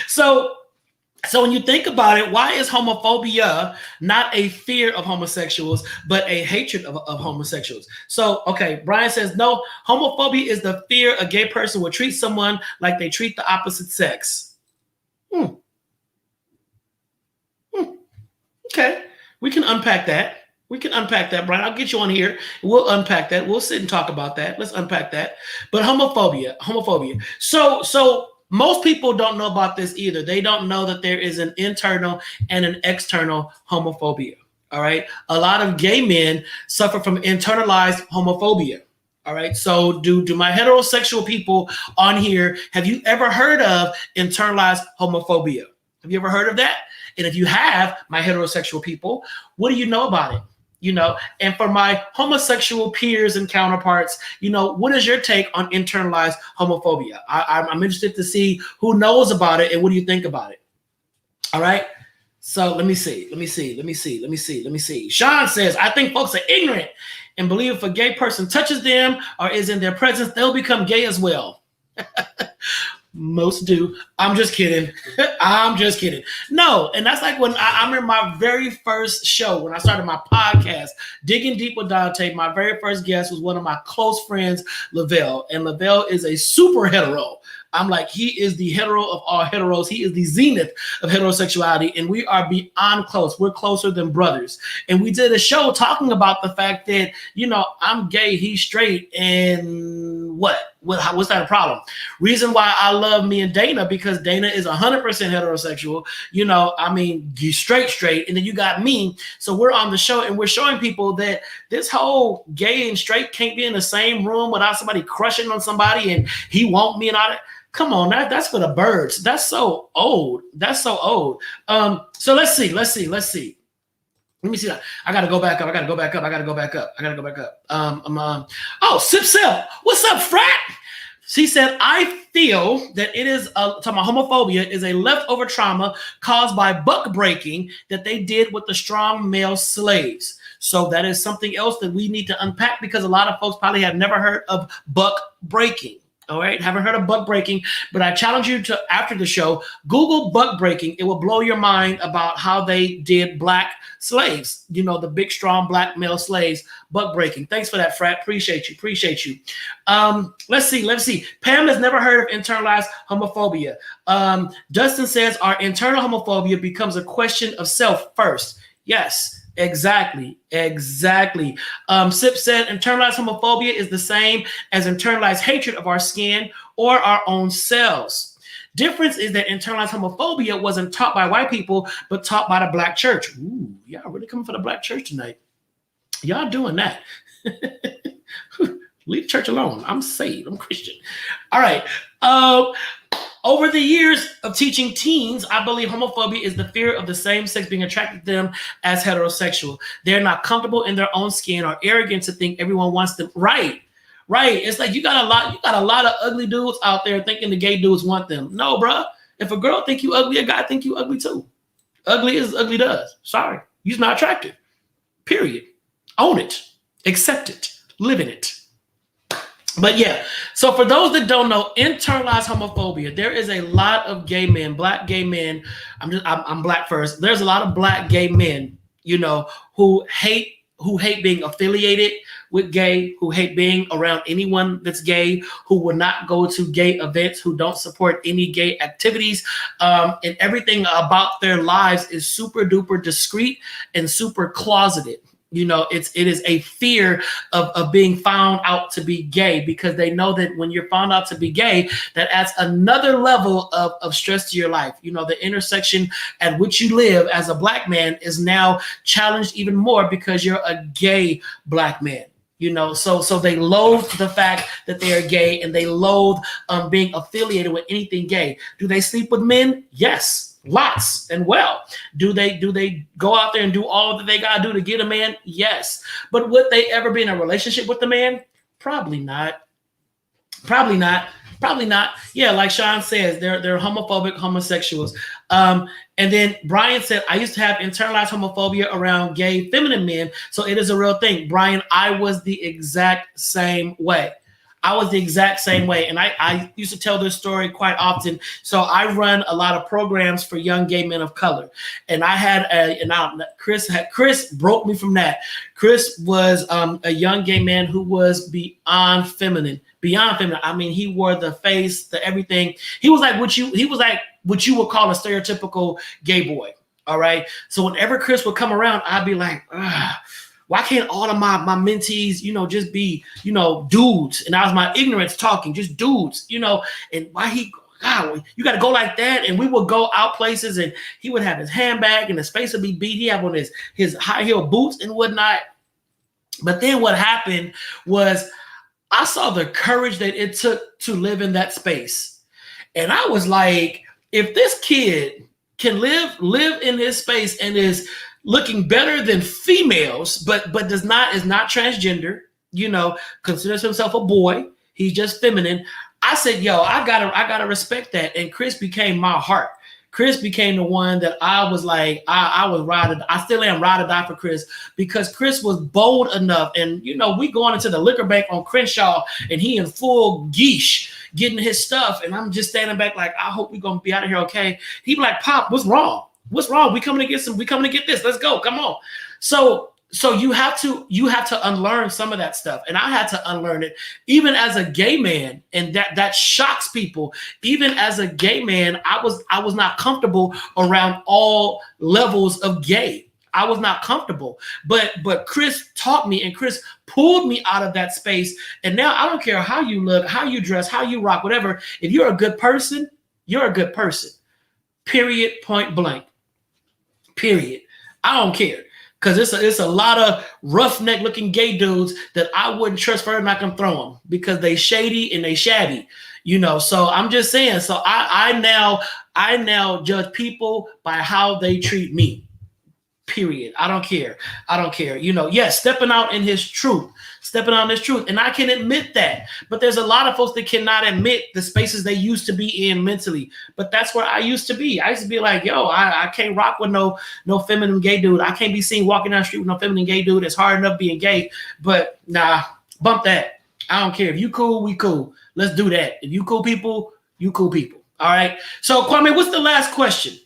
[SPEAKER 2] So when you think about it, why is homophobia not a fear of homosexuals, but a hatred of homosexuals? So, okay, Brian says, no, homophobia is the fear a gay person will treat someone like they treat the opposite sex. Okay, we can unpack that. Brian. I'll get you on here. We'll unpack that. We'll sit and talk about that. Let's unpack that. But homophobia. So most people don't know about this either. They don't know that there is an internal and an external homophobia. All right. A lot of gay men suffer from internalized homophobia. All right. So do my heterosexual people on here, have you ever heard of internalized homophobia? Have you ever heard of that? And if you have, my heterosexual people, what do you know about it? And for my homosexual peers and counterparts, what is your take on internalized homophobia? I'm interested to see who knows about it and what do you think about it? All right. So let me see. Sean says, I think folks are ignorant and believe if a gay person touches them or is in their presence, they'll become gay as well. Most do. I'm just kidding. No, and that's like when I remember my very first show, when I started my podcast, Digging Deep with Dante, my very first guest was one of my close friends, Lavelle. And Lavelle is a super hetero. I'm like, he is the hetero of all heteros. He is the zenith of heterosexuality. And we are beyond close. We're closer than brothers. And we did a show talking about the fact that, I'm gay, he's straight. And what's that a problem? Reason why I love me and Dana, because Dana is 100% heterosexual. You straight. And then you got me. So we're on the show and we're showing people that this whole gay and straight can't be in the same room without somebody crushing on somebody and he want me and all that. Come on, that's for the birds. That's so old. So let's see. Let me see that. I gotta go back up. Sip. What's up, frat? She said, I feel that it is talking about homophobia is a leftover trauma caused by buck breaking that they did with the strong male slaves. So that is something else that we need to unpack because a lot of folks probably have never heard of buck breaking. All right, haven't heard of buck breaking, but I challenge you to, after the show, Google buck breaking. It will blow your mind about how they did black slaves, the big, strong black male slaves, buck breaking. Thanks for that, frat. Appreciate you. Let's see. Pam has never heard of internalized homophobia. Dustin says our internal homophobia becomes a question of self first. Yes, Exactly. Sip said internalized homophobia is the same as internalized hatred of our skin or our own selves. Difference is that internalized homophobia wasn't taught by white people, but taught by the black church. Ooh, y'all really coming for the black church tonight. Y'all doing that. Leave the church alone. I'm saved. I'm Christian. All right. Over the years of teaching teens, I believe homophobia is the fear of the same sex being attracted to them as heterosexual. They're not comfortable in their own skin or arrogant to think everyone wants them. Right. It's like you got a lot of ugly dudes out there thinking the gay dudes want them. No, bro. If a girl think you ugly, a guy think you ugly too. Ugly is ugly does. Sorry. You're not attractive. Period. Own it. Accept it. Live in it. But yeah, so for those that don't know, internalized homophobia, there is a lot of gay men, black gay men. I'm black first. There's a lot of black gay men, who hate being affiliated with gay, who hate being around anyone that's gay, who will not go to gay events, who don't support any gay activities, and everything about their lives is super duper discreet and super closeted. It is a fear of being found out to be gay, because they know that when you're found out to be gay, that adds another level of stress to your life. The intersection at which you live as a black man is now challenged even more because you're a gay black man. So they loathe the fact that they are gay, and they loathe being affiliated with anything gay. Do they sleep with men? Yes. Lots and well. Do they go out there and do all that they gotta do to get a man? Yes. But would they ever be in a relationship with a man? Probably not. Yeah, like Sean says, they're homophobic homosexuals. And then Brian said, I used to have internalized homophobia around gay feminine men, so it is a real thing. Brian, I was the exact same way. And I used to tell this story quite often. So I run a lot of programs for young gay men of color. And I had Chris broke me from that. Chris was a young gay man who was beyond feminine. I mean, he wore the face, the everything. He was like what you would call a stereotypical gay boy. All right. So whenever Chris would come around, I'd be like, why can't all of my mentees, just be, dudes? And that was my ignorance talking, just dudes, and why God, you got to go like that. And we would go out places, and he would have his handbag and his face would be beat. He had on his high heel boots and whatnot. But then what happened was I saw the courage that it took to live in that space. And I was like, if this kid can live in his space and is looking better than females, but is not transgender, considers himself a boy, he's just feminine. I said, yo, I gotta respect that. And Chris became my heart. Chris became the one that I was like, I still am ride or die for Chris, because Chris was bold enough. And we going into the liquor bank on Crenshaw, and he in full geesh getting his stuff, and I'm just standing back like, I hope we're gonna be out of here okay. He be like, Pop, what's wrong? We coming to get this. Let's go. Come on. So you have to unlearn some of that stuff. And I had to unlearn it even as a gay man. And that shocks people. Even as a gay man, I was not comfortable around all levels of gay. I was not comfortable. But Chris taught me, and Chris pulled me out of that space. And now I don't care how you look, how you dress, how you rock, whatever. If you're a good person, you're a good person. Period. Point blank. Period. I don't care, because it's a lot of roughneck looking gay dudes that I wouldn't trust for, and I can throw them because they shady and they shabby, So I'm just saying. So I now judge people by how they treat me. Period. I don't care. Yes, stepping out in his truth. And I can admit that. But there's a lot of folks that cannot admit the spaces they used to be in mentally. But that's where I used to be. I used to be like, yo, I can't rock with no feminine gay dude. I can't be seen walking down the street with no feminine gay dude. It's hard enough being gay. But nah, bump that. I don't care. If you cool, we cool. Let's do that. If you cool people, you cool people. All right. So Kwame, what's the last question?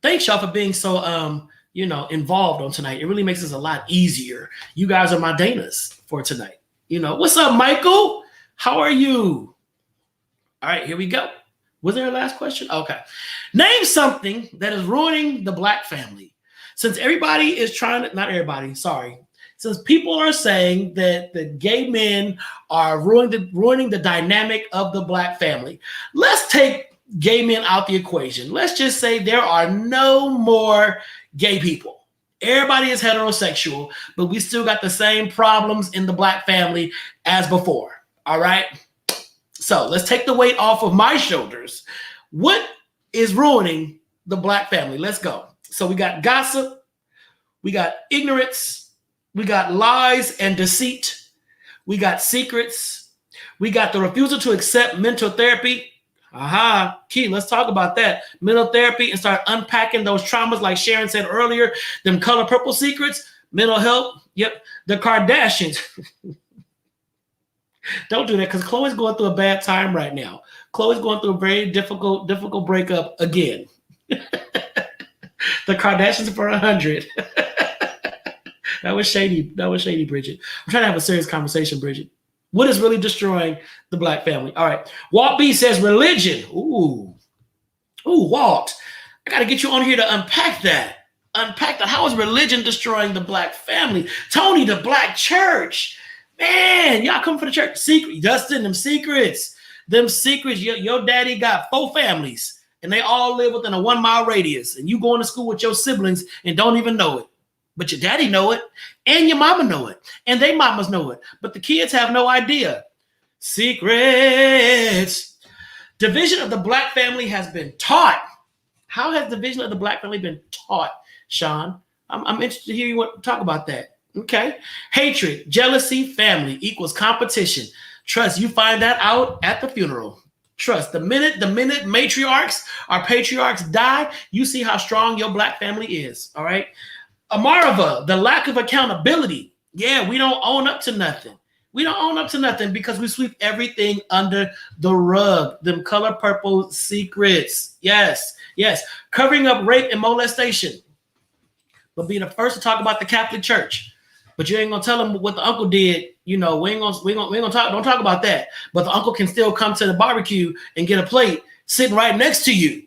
[SPEAKER 2] Thanks, y'all, for being so involved on tonight. It really makes us a lot easier. You guys are my Danas for tonight. What's up, Michael? How are you? All right, here we go. Was there a last question? Okay. Name something that is ruining the black family. since everybody is trying to, not everybody, sorry, since people are saying that the gay men are ruining the dynamic of the black family, let's take gay men out the equation. Let's just say there are no more gay people. Everybody is heterosexual, but we still got the same problems in the black family as before. All right. So let's take the weight off of my shoulders. What is ruining the black family? Let's go. So we got gossip, we got ignorance, we got lies and deceit, we got secrets, we got the refusal to accept mental therapy. Key, let's talk about that. Mental therapy and start unpacking those traumas like Sharon said earlier, them color purple secrets, mental health. Yep, the Kardashians. Don't do that because Chloe's going through a bad time right now. Chloe's going through a very difficult breakup again. The Kardashians for 100. That was shady, Bridget. I'm trying to have a serious conversation, Bridget. What is really destroying the black family? All right. Walt B says religion. Ooh, Walt. I got to get you on here to unpack that. How is religion destroying the black family? Tony, the black church. Man, y'all come for the church. Secret. Dustin, them secrets. Your daddy got 4 families, and they all live within a 1-mile radius. And you going to school with your siblings and don't even know it. But your daddy know it, and your mama know it, and they mamas know it. But the kids have no idea. Secrets. Division of the black family has been taught. How has division of the black family been taught, Sean? I'm interested to hear you talk about that. Okay. Hatred, jealousy, family equals competition. Trust, you find that out at the funeral. Trust, the minute matriarchs or patriarchs die, you see how strong your black family is. All right. Amarava, the lack of accountability. Yeah, we don't own up to nothing. We don't own up to nothing because we sweep everything under the rug. Them color purple secrets. Yes. Covering up rape and molestation. But be the first to talk about the Catholic Church. But you ain't gonna tell them what the uncle did. You know, we ain't gonna talk. Don't talk about that. But the uncle can still come to the barbecue and get a plate sitting right next to you.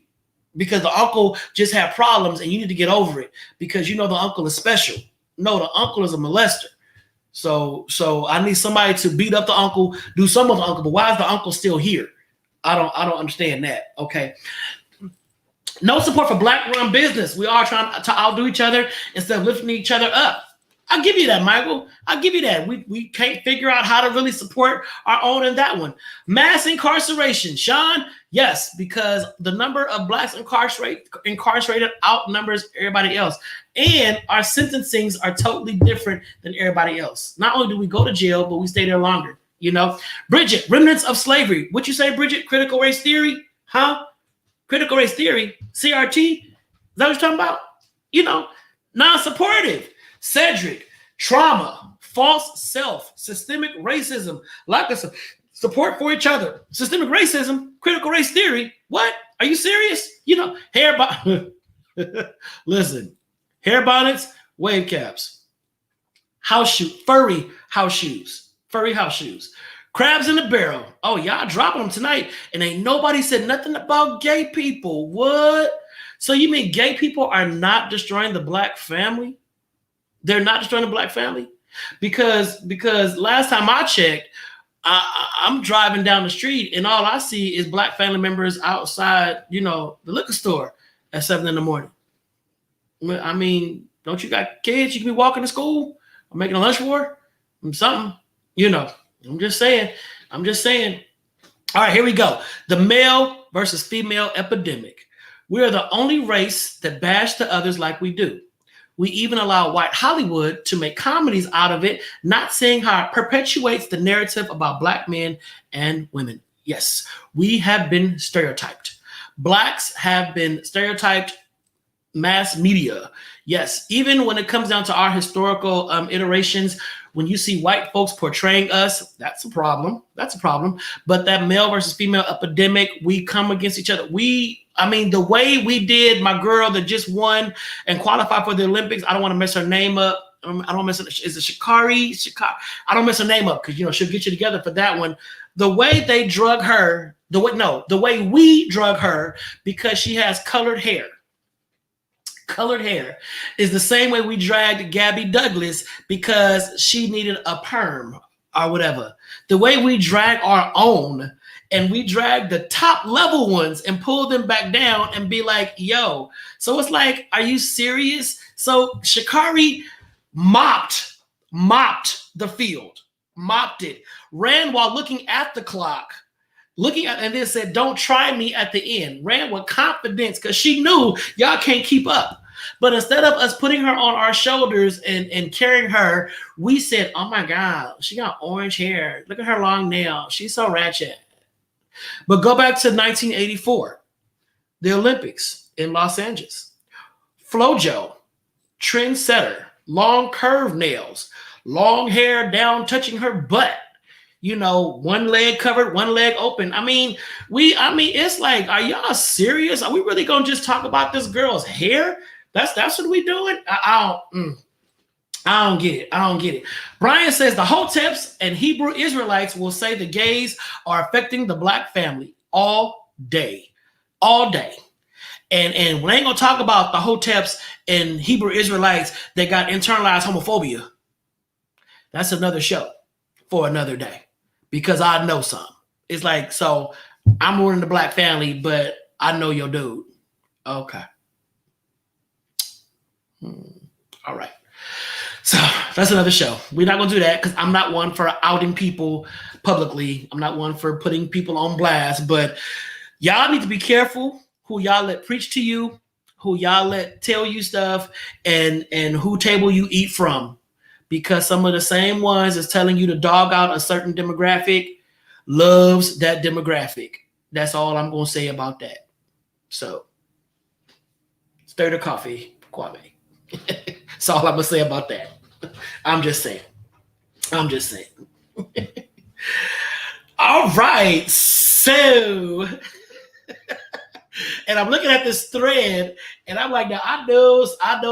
[SPEAKER 2] Because the uncle just had problems and you need to get over it because you know the uncle is special. No, the uncle is a molester. So I need somebody to beat up the uncle, do some of the uncle, but why is the uncle still here? I don't understand that. Okay. No support for black run business. We are trying to outdo each other instead of lifting each other up. I'll give you that, Michael. I'll give you that. We can't figure out how to really support our own in that one. Mass incarceration, Sean. Yes, because the number of blacks incarcerated outnumbers everybody else. And our sentencings are totally different than everybody else. Not only do we go to jail, but we stay there longer. You know, Bridget, remnants of slavery. What you say, Bridget? Critical race theory? Huh? Critical race theory? CRT? Is that what you're talking about? You know, non-supportive. Cedric, trauma, false self, systemic racism, lack of support for each other, systemic racism, critical race theory. What? Are you serious? You know, listen, hair bonnets, wave caps, furry house shoes, crabs in the barrel. Oh, y'all dropping them tonight. And ain't nobody said nothing about gay people. What? So you mean gay people are not destroying the black family? They're not destroying the black family because last time I checked, I'm driving down the street and all I see is black family members outside, you know, the liquor store at 7 a.m. I mean, don't you got kids you can be walking to school or making a lunch for or something? You know, I'm just saying. All right, here we go. The male versus female epidemic. We are the only race that bash the others like we do. We even allow white Hollywood to make comedies out of it, not seeing how it perpetuates the narrative about black men and women. Yes, we have been stereotyped. Blacks have been stereotyped, mass media. Yes, even when it comes down to our historical iterations, when you see white folks portraying us, that's a problem. But that male versus female epidemic, we come against each other. The way we did my girl that just won and qualified for the Olympics, I don't want to mess her name up. Is it Shikari? I don't mess her name up because, you know, she'll get you together for that one. The way they drug her, the way we drug her because she has colored hair. colored hair, is the same way we dragged Gabby Douglas because she needed a perm or whatever. The way we drag our own, and we drag the top level ones and pull them back down and be like, yo. So it's like, are you serious? So Sha'Carri mopped the field, mopped it, ran while looking at the clock, and then said, don't try me at the end. Ran with confidence because she knew y'all can't keep up. But instead of us putting her on our shoulders and carrying her, we said, oh my God, she got orange hair. Look at her long nails. She's so ratchet. But go back to 1984, the Olympics in Los Angeles. Flojo, trendsetter, long curved nails, long hair down touching her butt. You know, one leg covered, one leg open. I mean, it's like, are y'all serious? Are we really gonna just talk about this girl's hair? That's what we doing? I don't get it. I don't get it. Brian says the Hoteps and Hebrew Israelites will say the gays are affecting the black family all day. All day. And we ain't gonna talk about the Hoteps and Hebrew Israelites that got internalized homophobia. That's another show for another day. Because I know some. It's like, so I'm ruining the black family, but I know your dude. Okay. All right. So that's another show. We're not going to do that because I'm not one for outing people publicly. I'm not one for putting people on blast, but y'all need to be careful who y'all let preach to you, who y'all let tell you stuff, and who table you eat from. Because some of the same ones is telling you to dog out a certain demographic loves that demographic. That's all I'm going to say about that. So, stir the coffee, Kwame. That's all I'm going to say about that. I'm just saying. All right. So, and I'm looking at this thread, and I'm like, now I know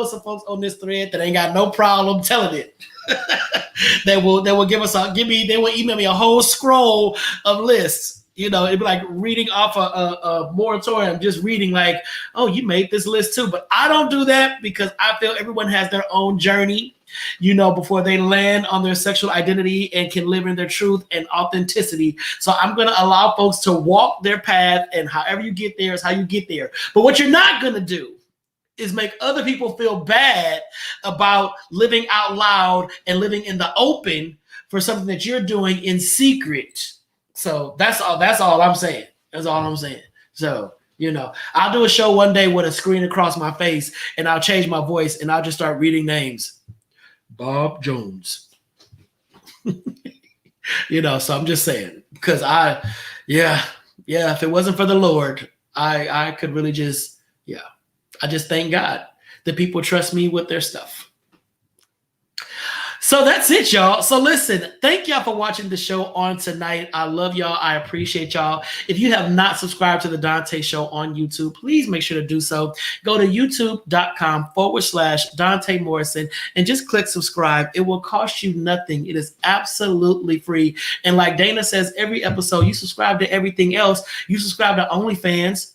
[SPEAKER 2] some folks on this thread that ain't got no problem telling it. They will email me a whole scroll of lists. You know, it'd be like reading off a moratorium, just reading like, oh, you made this list too. But I don't do that because I feel everyone has their own journey, you know, before they land on their sexual identity and can live in their truth and authenticity. So I'm going to allow folks to walk their path, and however you get there is how you get there. But what you're not going to do is make other people feel bad about living out loud and living in the open for something that you're doing in secret. So that's all I'm saying. That's all I'm saying. So, you know, I'll do a show one day with a screen across my face, and I'll change my voice and I'll just start reading names. Bob Jones. You know, so I'm just saying, because if it wasn't for the Lord, I could really just, I just thank God that people trust me with their stuff. So that's it, y'all. So listen, thank y'all for watching the show on tonight. I love y'all. I appreciate y'all. If you have not subscribed to the Donta Show on YouTube, please make sure to do so. Go to youtube.com/Donta Morrison and just click subscribe. It will cost you nothing. It is absolutely free. And like Dana says, every episode, you subscribe to everything else. You subscribe to OnlyFans,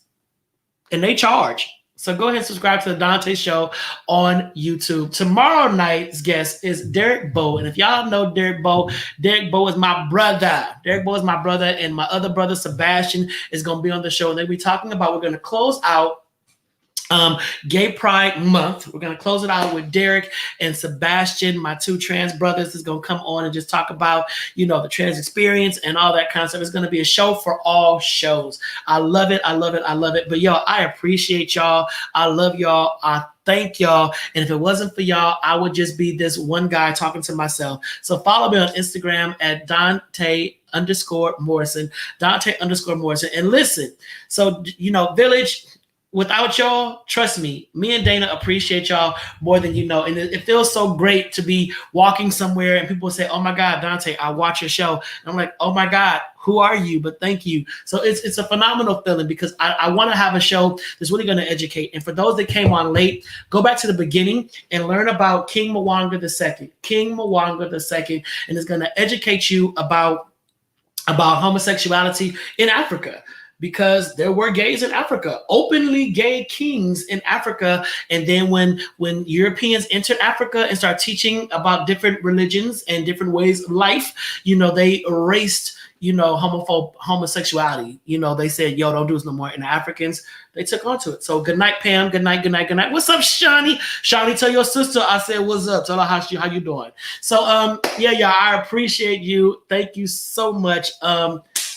[SPEAKER 2] and they charge. So go ahead and subscribe to the Donta Show on YouTube. Tomorrow night's guest is Derek Bowe. And if y'all know Derek Bowe is my brother. Derek Bowe is my brother, and my other brother, Sebastian, is going to be on the show. And they'll be talking about, we're going to close out Gay Pride Month. We're going to close it out with Derek and Sebastian, my two trans brothers, is going to come on and just talk about, you know, the trans experience and all that kind of stuff. It's going to be a show for all shows. I love it. I love it. I love it. But y'all, I appreciate y'all. I love y'all. I thank y'all. And if it wasn't for y'all, I would just be this one guy talking to myself. So follow me on Instagram at Donta_Morrison, Donta_Morrison. And listen, so, you know, Village, without y'all, trust me, me and Dana appreciate y'all more than you know. And it feels so great to be walking somewhere and people say, oh my God, Donta, I watch your show. And I'm like, oh my God, who are you? But thank you. So it's a phenomenal feeling because I want to have a show that's really going to educate. And for those that came on late, go back to the beginning and learn about King Mwanga II. King Mwanga II, and it's going to educate you about homosexuality in Africa. because there were gays in Africa, openly gay kings in Africa. And then when Europeans entered Africa and started teaching about different religions and different ways of life, they erased homosexuality. They said, yo, don't do this no more. And the Africans, they took onto it. So good night, Pam. Good night, good night, good night. What's up, Shawnee? Shawnee, tell your sister I said what's up. Tell her how you doing. So yeah, I appreciate you. Thank you so much.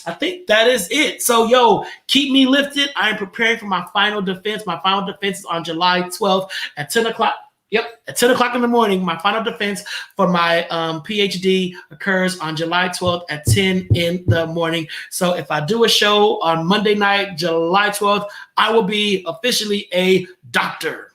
[SPEAKER 2] I think that is it. So, yo, keep me lifted. I am preparing for my final defense. My final defense is on July 12th at 10 o'clock. Yep, at 10 o'clock in the morning. My final defense for my PhD occurs on July 12th at 10 in the morning. So if I do a show on Monday night, July 12th, I will be officially a doctor.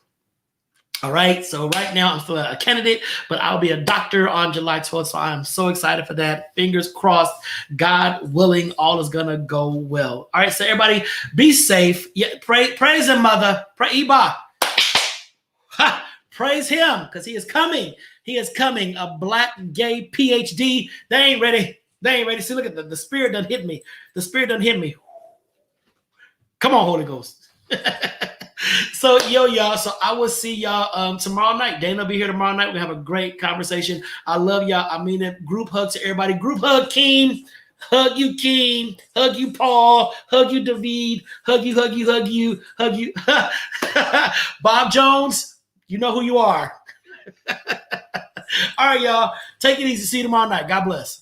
[SPEAKER 2] All right, so right now I'm still a candidate, but I'll be a doctor on July 12th. So I'm so excited for that. Fingers crossed, God willing, all is gonna go well. All right, so everybody be safe. Yeah, praise him, mother. Pray Iba. Ha! Praise him, because he is coming. He is coming. A black gay PhD. They ain't ready. See, look at the spirit done hit me. The spirit done hit me. Come on, Holy Ghost. So, y'all. So I will see y'all tomorrow night. Dana will be here tomorrow night. We have a great conversation. I love y'all. I mean it. Group hug to everybody. Group hug, Keem. Hug you, Keem. Hug you, Paul. Hug you, David. Hug you. Bob Jones, you know who you are. All right, y'all. Take it easy. See you tomorrow night. God bless.